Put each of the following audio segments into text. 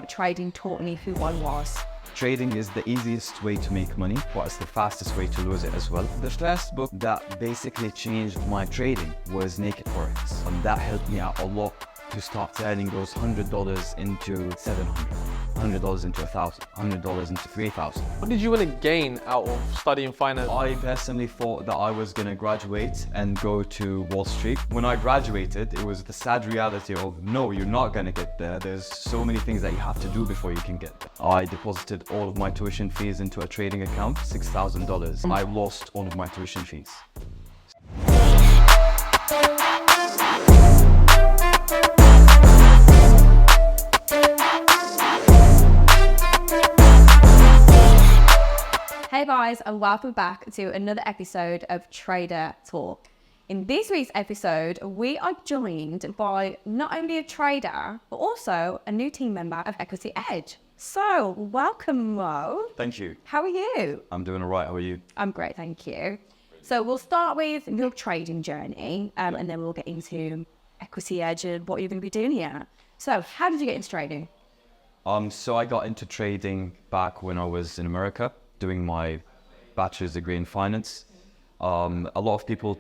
Trading taught me who I was. Trading is the easiest way to make money, but it's the fastest way to lose it as well. The first book that basically changed my trading was Naked Forex, and that helped me out a lot to start turning those $100 into $700, $100 into $1,000, $100 into $3,000. What did you want to gain out of studying finance? I personally thought that I was going to graduate and go to Wall Street. When I graduated, it was the sad reality of, no, you're not going to get there. There's so many things that you have to do before you can get there. I deposited all of my tuition fees into a trading account, $6,000. I lost all of my tuition fees. Hey guys, and welcome back to another episode of Trader Talk. In this week's episode, we are joined by not only a trader, but also a new team member of Equity Edge. So, welcome, Mo. Thank you. How are you? I'm doing all right. How are you? I'm great, thank you. So we'll start with your trading journey, and then we'll get into Equity Edge and what you're going to be doing here. So, how did you get into trading? So I got into trading back when I was in America, doing my bachelor's degree in finance. A lot of people,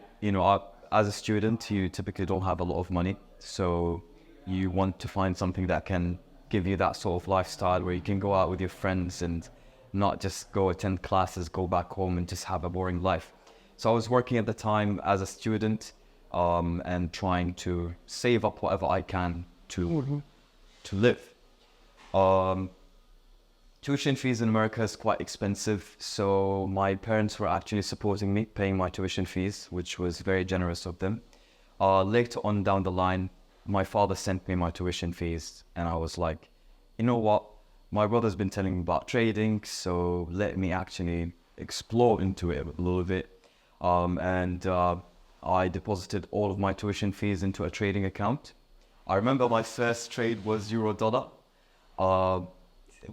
as a student, you typically don't have a lot of money. So you want to find something that can give you that sort of lifestyle where you can go out with your friends and not just go attend classes, go back home and just have a boring life. So I was working at the time as a student and trying to save up whatever I can to live. Tuition fees in America is quite expensive, so my parents were actually supporting me, paying my tuition fees, which was very generous of them. Later on down the line, my father sent me my tuition fees, and I was like, you know what, my brother's been telling me about trading, so let me actually explore into it a little bit. I deposited all of my tuition fees into a trading account. I remember my first trade was euro-dollar.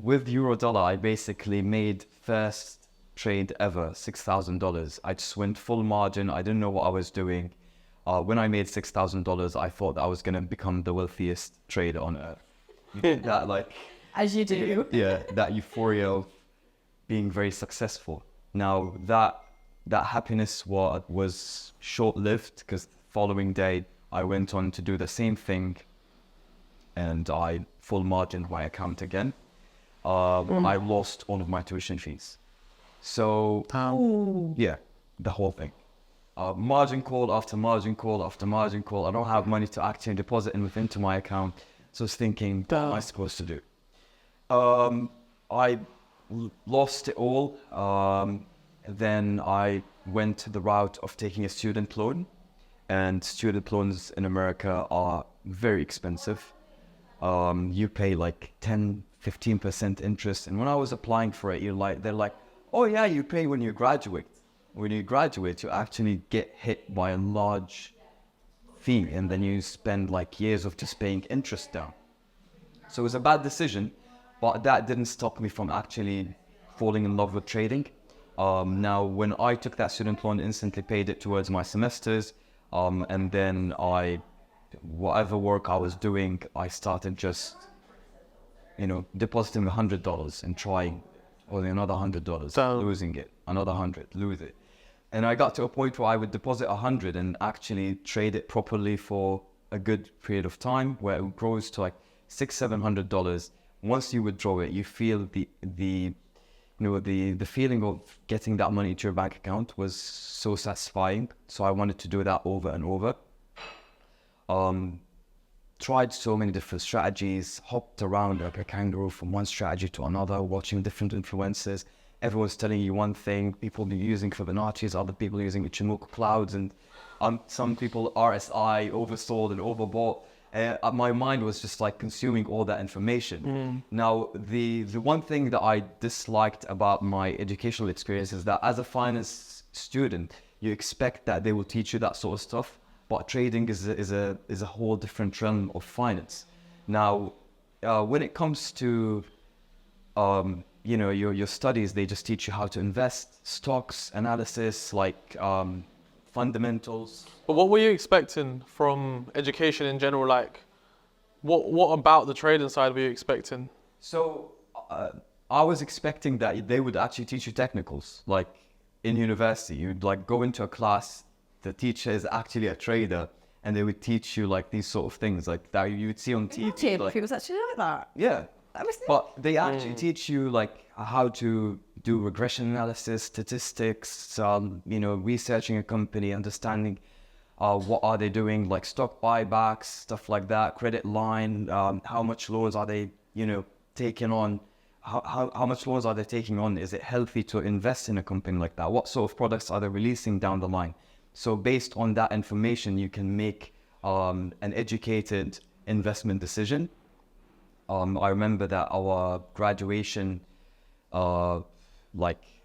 With euro-dollar, I basically made first trade ever, $6,000. I just went full margin. I didn't know what I was doing. When I made $6,000, I thought that I was going to become the wealthiest trader on earth. As you do. Yeah, that euphoria of being very successful. Now, that happiness was short-lived, because the following day, I went on to do the same thing, and I full margined my account again. I lost all of my tuition fees. So, yeah, the whole thing. Margin call after margin call after margin call. I don't have money to actually deposit into my account. So I was thinking, what am I supposed to do? I lost it all. Then I went the route of taking a student loan. And student loans in America are very expensive. You pay like 10-15% interest. And when I was applying for it, they're like, oh yeah, you pay when you graduate. When you graduate, you actually get hit by a large fee, and then you spend like years of just paying interest down. So it was a bad decision, but that didn't stop me from actually falling in love with trading. Now, when I took that student loan, instantly paid it towards my semesters, and then whatever work I was doing, I started just, depositing $100 and trying, or another $100, losing it, another 100, lose it. And I got to a point where I would deposit 100 and actually trade it properly for a good period of time, where it grows to like $600-700. Once you withdraw it, you feel the feeling of getting that money to your bank account was so satisfying. So I wanted to do that over and over. Tried so many different strategies, hopped around like a kangaroo from one strategy to another, watching different influencers. Everyone's telling you one thing. People are using Fibonacci's, other people are using Ichimoku clouds, and some people RSI, oversold and overbought. My mind was just like consuming all that information. Now, the one thing that I disliked about my educational experience is that as a finance student, you expect that they will teach you that sort of stuff. But trading is a whole different realm of finance. Now, when it comes to your studies, they just teach you how to invest, stocks, analysis, like fundamentals. But what were you expecting from education in general? Like, what about the trading side were you expecting? So I was expecting that they would actually teach you technicals, like in university. You'd like go into a class, the teacher is actually a trader, and they would teach you like these sort of things like that you would see on TV. Imagine Like, if it was actually like that. yeah, That was but they actually teach you like how to do regression analysis, statistics, researching a company, understanding what are they doing, like stock buybacks, stuff like that, credit line, how much loans are they, taking on, how much loans are they taking on? Is it healthy to invest in a company like that? What sort of products are they releasing down the line? So based on that information, you can make an educated investment decision. I remember that our graduation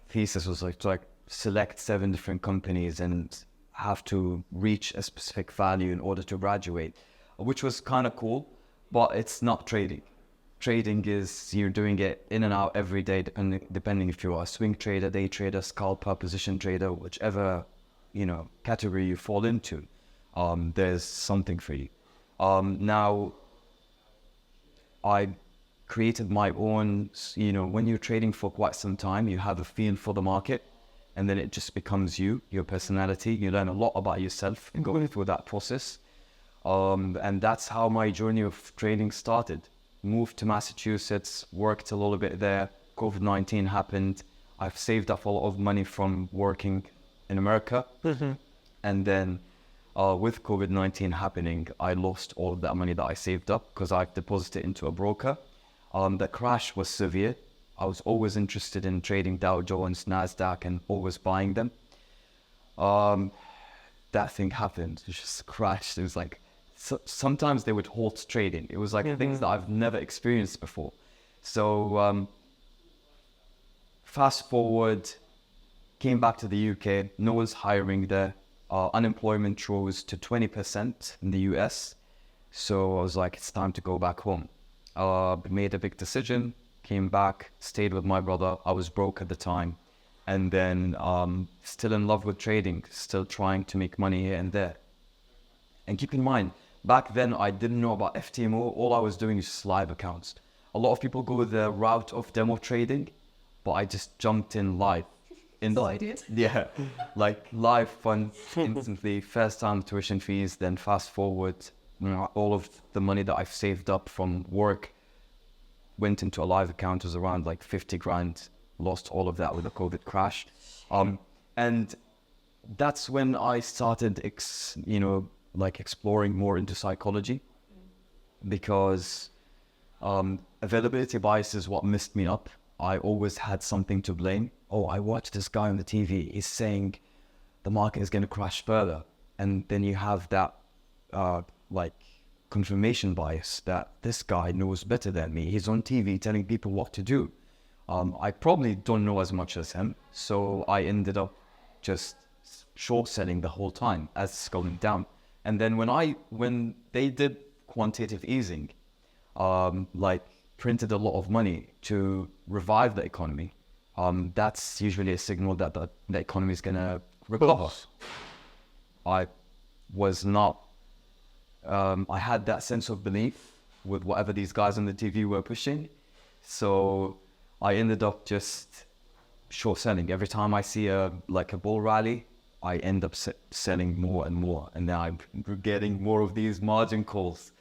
thesis was to select 7 different companies and have to reach a specific value in order to graduate, which was kind of cool, but it's not trading. Trading is you're doing it in and out every day, depending if you're a swing trader, day trader, scalper, position trader, whichever category you fall into. There's something for you. Now, I created my own, when you're trading for quite some time, you have a feel for the market, and then it just becomes your personality. You learn a lot about yourself and going through that process. And that's how my journey of trading started. Moved to Massachusetts, worked a little bit there. COVID-19 happened. I've saved up a lot of money from working in America. Mm-hmm. And then with COVID-19 happening, I lost all of that money that I saved up because I deposited it into a broker. The crash was severe. I was always interested in trading Dow Jones, NASDAQ, and always buying them. That thing happened. It just crashed. It was like, sometimes they would halt trading. It was like things that I've never experienced before. So fast forward, came back to the UK. No one's hiring there. Unemployment rose to 20% in the US. So I was like, it's time to go back home. Made a big decision, came back, stayed with my brother. I was broke at the time. And then still in love with trading, still trying to make money here and there. And keep in mind, back then I didn't know about FTMO. All I was doing is just live accounts. A lot of people go the route of demo trading, but I just jumped in live. So I did. Yeah, like live funds instantly, first time tuition fees, then fast forward, all of the money that I've saved up from work went into a live account. It was around like 50 grand, lost all of that with the COVID crash. And that's when I started, exploring more into psychology, because availability bias is what messed me up. I always had something to blame. Oh, I watched this guy on the TV. He's saying the market is going to crash further. And then you have that confirmation bias that this guy knows better than me. He's on TV telling people what to do. I probably don't know as much as him. So I ended up just short selling the whole time as it's going down. And then when they did quantitative easing, printed a lot of money to revive the economy, that's usually a signal that the economy is going to recover. I was not, I had that sense of belief with whatever these guys on the TV were pushing. So I ended up just short selling. Every time I see a bull rally, I end up selling more and more. And now I'm getting more of these margin calls.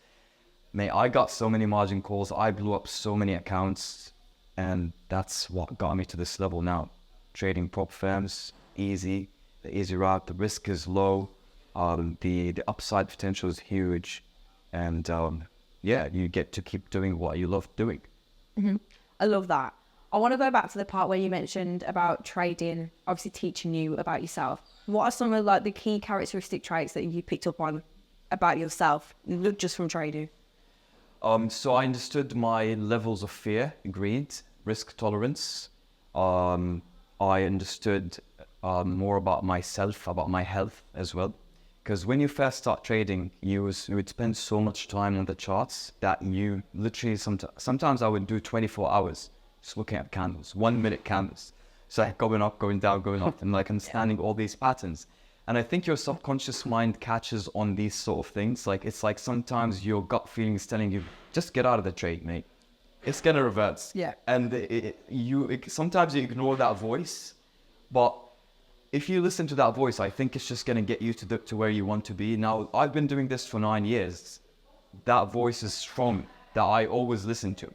Mate, I got so many margin calls. I blew up so many accounts. And that's what got me to this level now. Trading prop firms, easy, the easy route. The risk is low. The upside potential is huge. And you get to keep doing what you love doing. Mm-hmm. I love that. I want to go back to the part where you mentioned about trading, obviously teaching you about yourself. What are some of the key characteristic traits that you picked up on about yourself, not just from trading? So I understood my levels of fear, greed, risk tolerance. I understood more about myself, about my health as well. Because when you first start trading, you would spend so much time on the charts that you literally, sometimes I would do 24 hours just looking at candles, 1 minute candles. So going up, going down, going up, and understanding all these patterns. And I think your subconscious mind catches on these sort of things. It's like sometimes your gut feeling is telling you, just get out of the trade, mate. it's gonna reverse. Yeah. And sometimes you ignore that voice, but if you listen to that voice, I think it's just gonna get you to where you want to be. Now, I've been doing this for 9 years. That voice is strong, that I always listen to.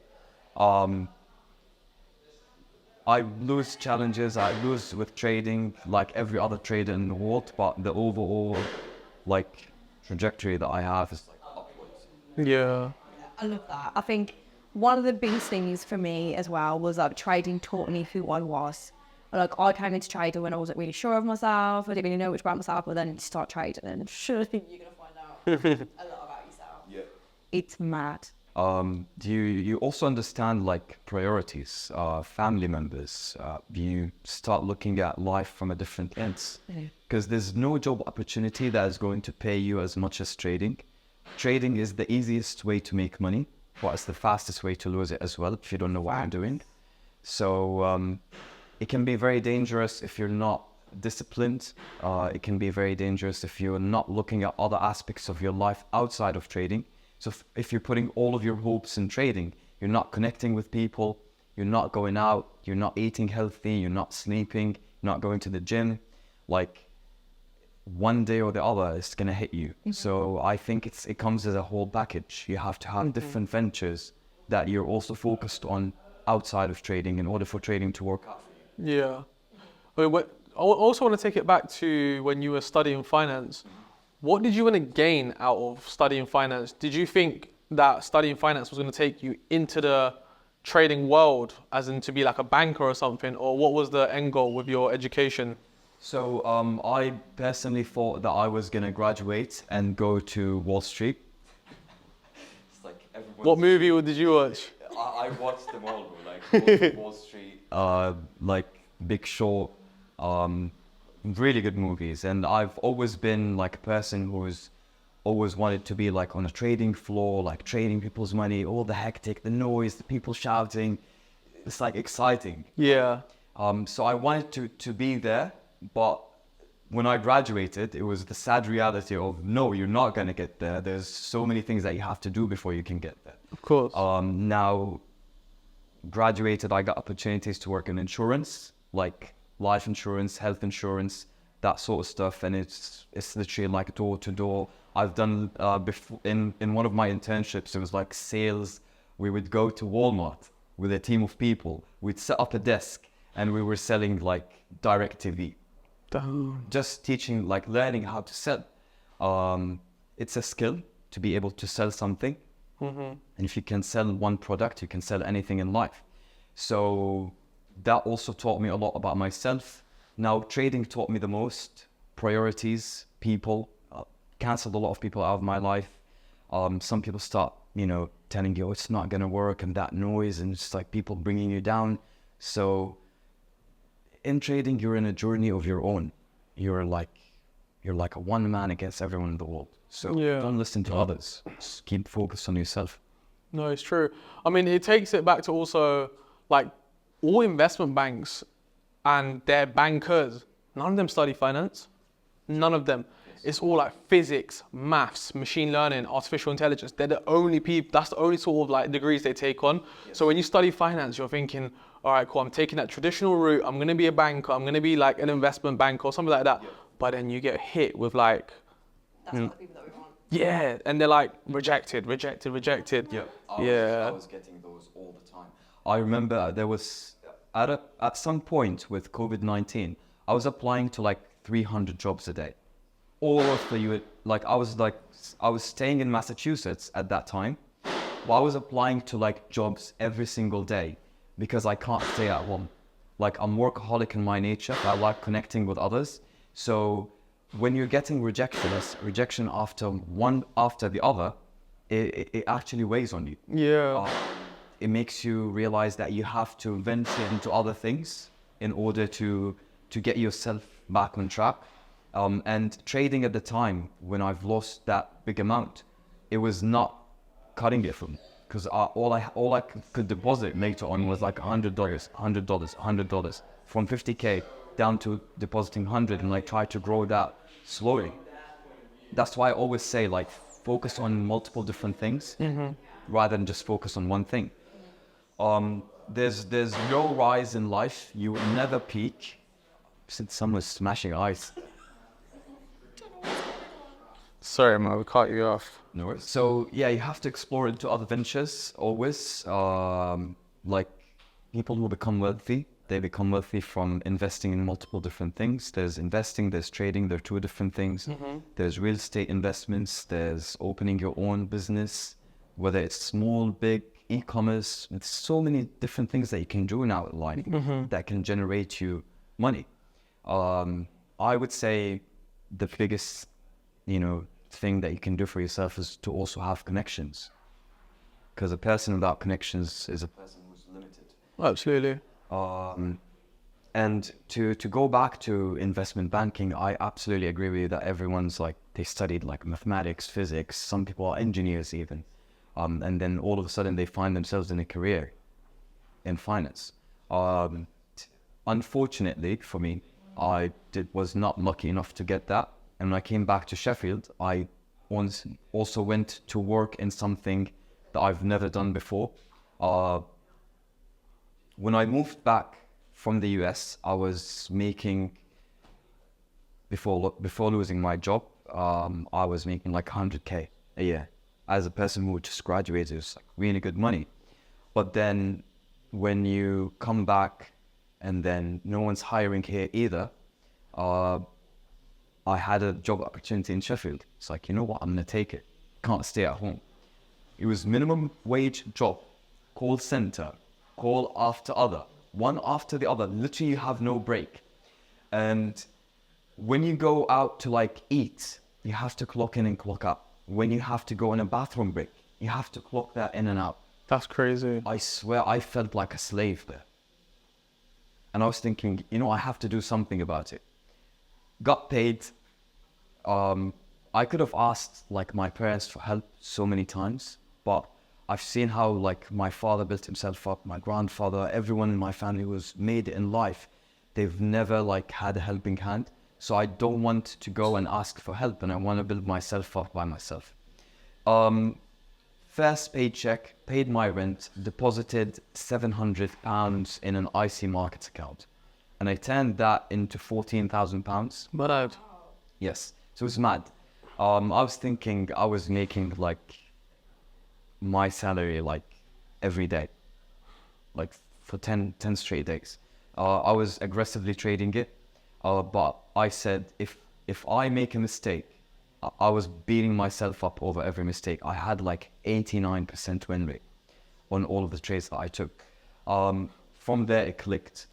I lose challenges, I lose with trading like every other trader in the world, but the overall like trajectory that I have is like upwards. Yeah. I love that. I think one of the biggest things for me as well was like trading taught me who I was. Like I came into trading when I wasn't really sure of myself. I didn't really know much about myself, but then you start trading and sure thing you're gonna find out a lot about yourself. Yeah. It's mad. Do you also understand like priorities, family members? You start looking at life from a different lens, because there's no job opportunity that is going to pay you as much as trading. Trading is the easiest way to make money, but it's the fastest way to lose it as well if you don't know what you're doing. So it can be very dangerous if you're not disciplined. It can be very dangerous if you're not looking at other aspects of your life outside of trading. So if you're putting all of your hopes in trading, you're not connecting with people, you're not going out, you're not eating healthy, you're not sleeping, you're not going to the gym, like one day or the other, it's going to hit you. So I think it comes as a whole package. You have to have different ventures that you're also focused on outside of trading in order for trading to work out for you. Yeah. I also want to take it back to when you were studying finance. What did you want to gain out of studying finance? Did you think that studying finance was going to take you into the trading world, as in to be like a banker or something? Or what was the end goal with your education? So I personally thought that I was going to graduate and go to Wall Street. It's like what movie did you watch? I watched them all, bro. Like Wall Street, like Big Short, really good movies. And I've always been like a person who's always wanted to be like on a trading floor, like trading people's money, all the hectic, the noise, the people shouting. It's like exciting. Yeah. So I wanted to be there, but when I graduated, it was the sad reality of, no, you're not going to get there. There's so many things that you have to do before you can get there. Of course. Now, graduated, I got opportunities to work in insurance, like life insurance, health insurance, that sort of stuff. And it's literally like door to door. I've done before in one of my internships, it was like sales. We would go to Walmart with a team of people. We'd set up a desk and we were selling like direct TV. Damn. Just teaching, like learning how to sell. It's a skill to be able to sell something. And if you can sell one product, you can sell anything in life. So that also taught me a lot about myself. Now, trading taught me the most. Priorities, people, canceled a lot of people out of my life. Some people start, telling you, oh, it's not going to work, and that noise, and it's like people bringing you down. So in trading, you're in a journey of your own. You're like a one man against everyone in the world. So don't listen to others. Just keep focused on yourself. No, it's true. I mean, it takes it back to also like all investment banks and their bankers, none of them study finance. None of them. It's all like physics, maths, machine learning, artificial intelligence. They're the only people, that's the only sort of like degrees they take on. So when you study finance, you're thinking, all right, cool, I'm taking that traditional route. I'm going to be a banker. I'm going to be like an investment banker or something like that. But then you get hit with like, That's not the people that we want. yeah, and they're like rejected. Yeah, I was getting those all the time. I remember there was at some point with COVID-19, I was applying to like 300 jobs a day. All of the I was staying in Massachusetts at that time, but I was applying to like jobs every single day because I can't stay at home. Like I'm workaholic in my nature. I like connecting with others. So when you're getting rejection after one after the other, it actually weighs on you. Yeah. It makes you realize that you have to venture into other things in order to get yourself back on track. And trading at the time, when I've lost that big amount, it was not cutting it for me, because all I could deposit later on was like $100 from 50K down to depositing 100, and like try to grow that slowly. That's why I always say like focus on multiple different things rather than just focus on one thing. There's no rise in life. You will never peak. Since someone's smashing ice. Sorry, man, we cut you off. No worries. So yeah, you have to explore into other ventures always. Like people who become wealthy, they become wealthy from investing in multiple different things. There's investing, there's trading. They're two different things. There's real estate investments. There's opening your own business, whether it's small, big, e-commerce. There's so many different things that you can do now in life that can generate you money. I would say the biggest, thing that you can do for yourself is to also have connections. Because a person without connections is a person who's limited. Absolutely. And to go back to investment banking, I absolutely agree with you that everyone's like, they studied like mathematics, physics, some people are engineers even. And then all of a sudden they find themselves in a career in finance. Unfortunately for me, I was not lucky enough to get that. And when I came back to Sheffield, I once also went to work in something that I've never done before. When I moved back from the US, I was making, before losing my job, I was making like 100K a year. As a person who just graduated, it was like really good money. But then when you come back and then no one's hiring here either, I had a job opportunity in Sheffield. It's like, you know what, I'm gonna take it. Can't stay at home. It was minimum wage job, call center, call after other, one after the other. Literally you have no break. And when you go out to like eat, you have to clock in and clock out. When you have to go on a bathroom break, you have to clock that in and out. That's crazy. I swear I felt like a slave there. And I was thinking, I have to do something about it. Got paid. I could have asked like my parents for help so many times, but I've seen how like my father built himself up, my grandfather, everyone in my family was made it in life. They've never like had a helping hand. So I don't want to go and ask for help, and I want to build myself up by myself. First paycheck, paid my rent, deposited £700 in an IC Markets account. And I turned that into £14,000. But out. Yes, so it's mad. I was thinking I was making like my salary like every day, like for 10 straight days. I was aggressively trading it, but I said if I make a mistake, I was beating myself up over every mistake. I had like 89% win rate on all of the trades that I took. From there, it clicked.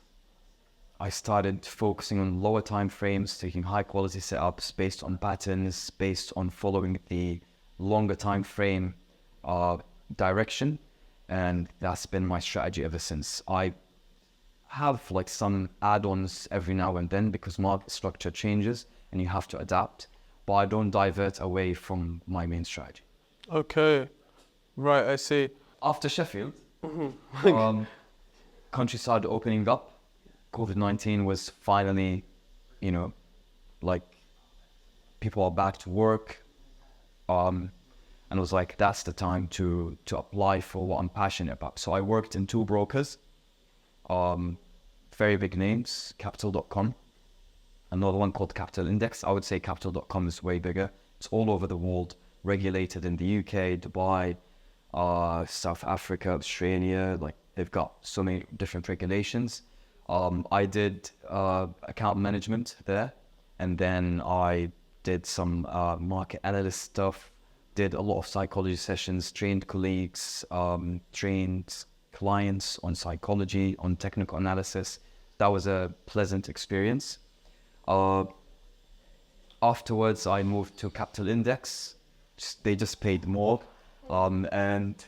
I started focusing on lower time frames, taking high quality setups based on patterns, based on following the longer time frame direction. And that's been my strategy ever since. I have like some add-ons every now and then because market structure changes and you have to adapt. But I don't divert away from my main strategy. Okay, right, I see. After Sheffield, country started opening up. COVID-19 was finally, like people are back to work. And it was like, that's the time to apply for what I'm passionate about. So I worked in 2 brokers, very big names, capital.com. Another one called Capital Index. I would say capital.com is way bigger. It's all over the world, regulated in the UK, Dubai, South Africa, Australia. Like they've got so many different regulations. I did account management there, and then I did some market analyst stuff, did a lot of psychology sessions, trained colleagues, trained clients on psychology, on technical analysis. That was a pleasant experience. Afterwards, I moved to Capital Index. They just paid more, and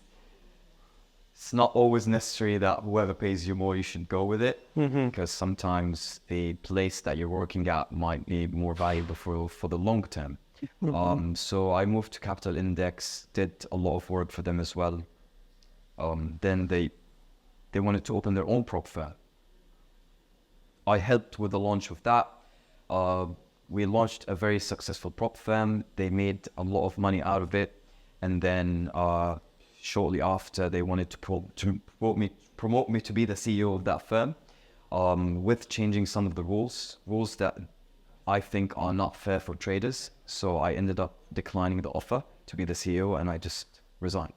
it's not always necessary that whoever pays you more, you should go with it, because sometimes the place that you're working at might be more valuable for the long term. So I moved to Capital Index, did a lot of work for them as well. Then they wanted to open their own prop firm. I helped with the launch of that. We launched a very successful prop firm. They made a lot of money out of it. And then shortly after, they wanted to promote me to be the CEO of that firm, with changing some of the rules that I think are not fair for traders. So I ended up declining the offer to be the CEO, and I just resigned.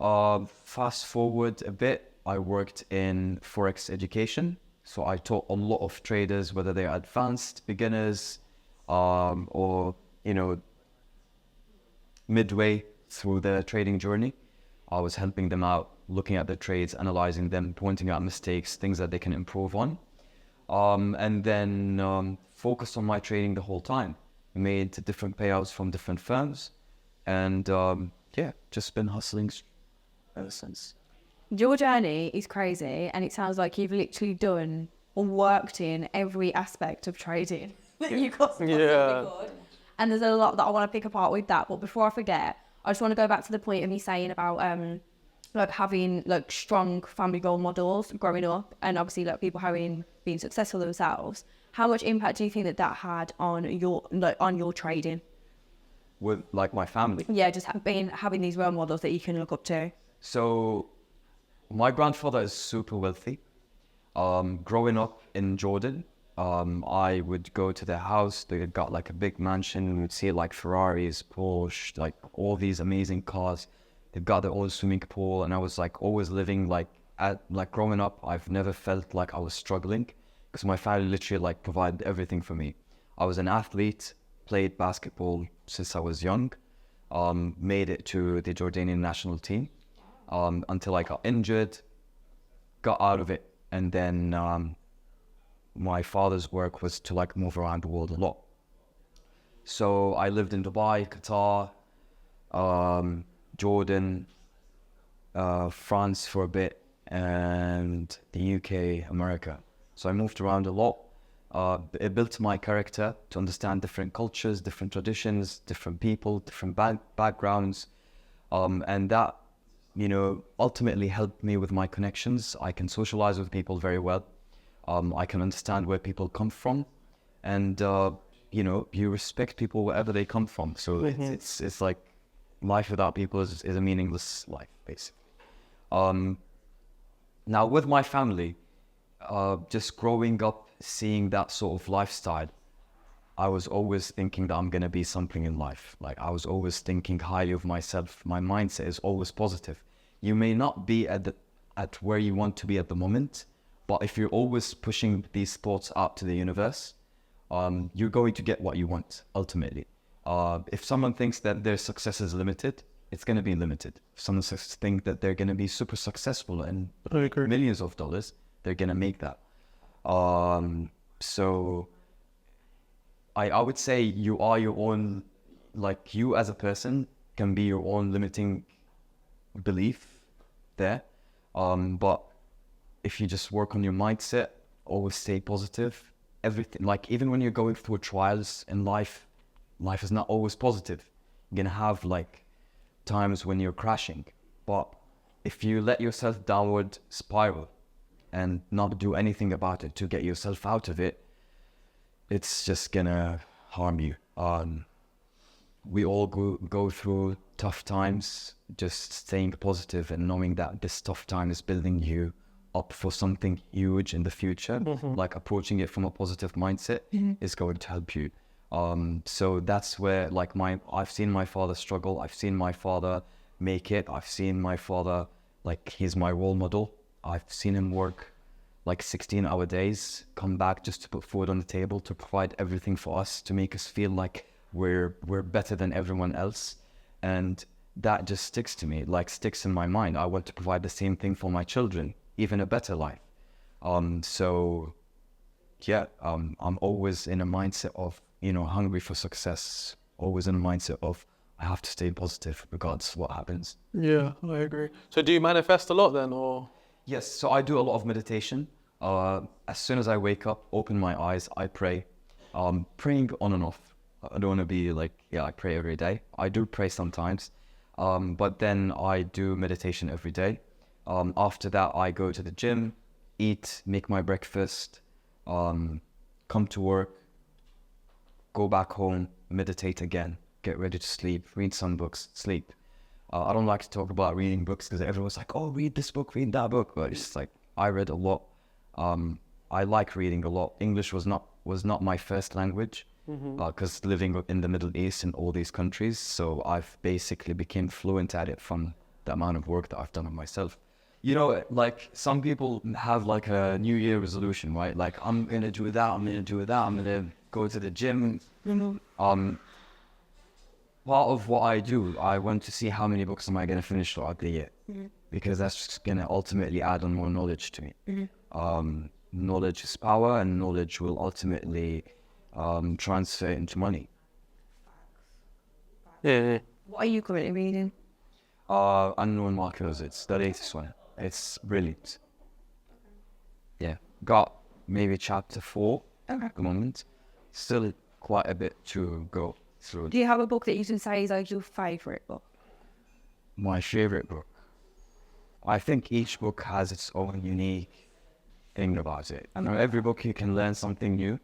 Fast forward a bit, I worked in Forex education. So I taught a lot of traders, whether they're advanced, beginners, or, midway through their trading journey. I was helping them out, looking at their trades, analyzing them, pointing out mistakes, things that they can improve on. And then focused on my trading the whole time. Made different payouts from different firms. And just been hustling ever since. Your journey is crazy, and it sounds like you've literally done or worked in every aspect of trading that you possibly could. And there's a lot that I want to pick apart with that. But before I forget, I just want to go back to the point of me saying about having strong family role models growing up, and obviously people being successful themselves. How much impact do you think that had on your trading? With my family? Yeah, just having these role models that you can look up to. So my grandfather is super wealthy. Growing up in Jordan, I would go to their house. They had got a big mansion. We would see Ferraris, Porsche, all these amazing cars. They've got their own swimming pool, and I was always living growing up. I've never felt like I was struggling because my family literally provided everything for me. I was an athlete, played basketball since I was young, made it to the Jordanian national team until I got injured, got out of it, and then my father's work was to move around the world a lot. So I lived in Dubai, Qatar, Jordan, France for a bit, and the UK, America. So I moved around a lot. It built my character to understand different cultures, different traditions, different people, different backgrounds. And that, ultimately helped me with my connections. I can socialize with people very well. I can understand where people come from, and you respect people wherever they come from. So it's like life without people is a meaningless life, basically. Now with my family, just growing up, seeing that sort of lifestyle, I was always thinking that I'm gonna be something in life. I was always thinking highly of myself. My mindset is always positive. You may not be at where you want to be at the moment, but if you're always pushing these thoughts out to the universe, you're going to get what you want, ultimately. If someone thinks that their success is limited, it's going to be limited. If someone thinks that they're going to be super successful and millions of dollars, they're going to make that. So I would say you are your own, you as a person can be your own limiting belief there. But if you just work on your mindset, always stay positive, everything, even when you're going through trials in life is not always positive. You're going to have times when you're crashing, but if you let yourself downward spiral and not do anything about it to get yourself out of it, it's just going to harm you. We all go through tough times. Just staying positive and knowing that this tough time is building you up for something huge in the future, approaching it from a positive mindset is going to help you. So that's where I've seen my father struggle. I've seen my father make it. I've seen my father, he's my role model. I've seen him work 16-hour days, come back just to put food on the table, to provide everything for us, to make us feel like we're better than everyone else. And that just sticks to me, sticks in my mind. I want to provide the same thing for my children, even a better life. I'm always in a mindset of, hungry for success, always in a mindset of, I have to stay positive regardless of what happens. Yeah, I agree. So do you manifest a lot then, or? Yes, so I do a lot of meditation. As soon as I wake up, open my eyes, I pray. Praying on and off. I don't want to be I pray every day. I do pray sometimes, but then I do meditation every day. After that, I go to the gym, eat, make my breakfast, come to work, go back home, meditate again, get ready to sleep, read some books, sleep. I don't like to talk about reading books because everyone's like, oh, read this book, read that book. But it's just like, I read a lot. I like reading a lot. English was not my first language because living in the Middle East and all these countries. So I've basically became fluent at it from the amount of work that I've done on myself. You know, like some people have like a New Year resolution, right? Like, I'm going to do that, I'm going to do that, I'm going to go to the gym. Part of what I do, I want to see how many books am I going to finish throughout the year, because that's just going to ultimately add on more knowledge to me. Knowledge is power, and knowledge will ultimately transfer into money. Yeah. What are you currently reading? Unknown Markers, it's the latest one. It's brilliant. Yeah, got maybe chapter 4 at the moment. Still quite a bit to go through. Do you have a book that you can say is like your favourite book? My favorite book. I think each book has its own unique thing about it. You know, every book you can learn something new.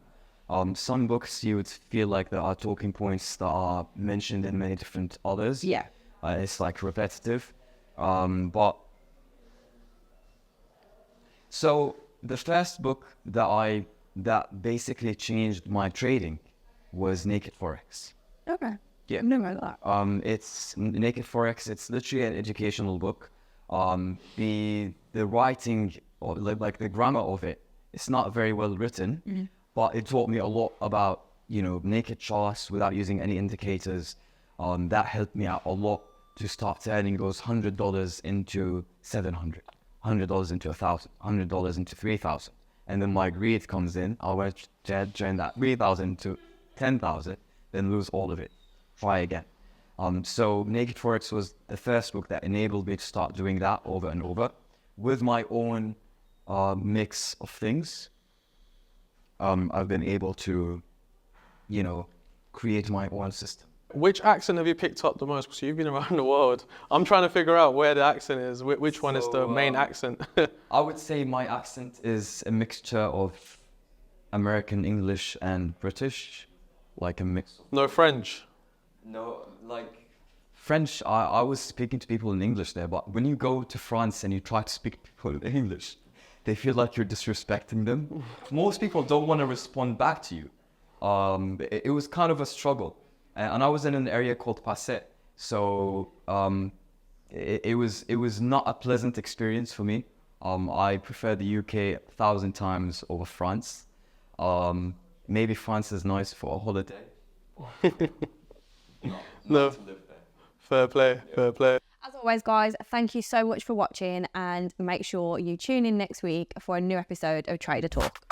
Some books you would feel like there are talking points that are mentioned in many different others. Yeah. It's like repetitive. But so the first book that basically changed my trading was Naked Forex. Okay. Yeah. I've never heard of that. It's Naked Forex. It's literally an educational book. The writing or like the grammar of it, it's not very well written, but it taught me a lot about, you know, naked charts without using any indicators. That helped me out a lot to start turning those $100 into 700, $100 into 1,000, $100 into 3,000, and then my greed comes in. I went to turn that 3,000 to 10,000, then lose all of it. Try again. So Naked Forex was the first book that enabled me to start doing that over and over with my own mix of things. I've been able to, you know, create my own system. Which accent have you picked up the most? Because you've been around the world. I'm trying to figure out where the accent is. Which one is the main accent? I would say my accent is a mixture of American English and British, like a mix. No French. No, like French, I was speaking to people in English there, but when you go to France and you try to speak to people in English, they feel like you're disrespecting them. Most people don't want to respond back to you. It was kind of a struggle. And I was in an area called Passé, so it was not a pleasant experience for me. I prefer the UK 1,000 times over France. Maybe France is nice for a holiday. No. Fair play, fair play. As always, guys, thank you so much for watching, and make sure you tune in next week for a new episode of Trader Talk.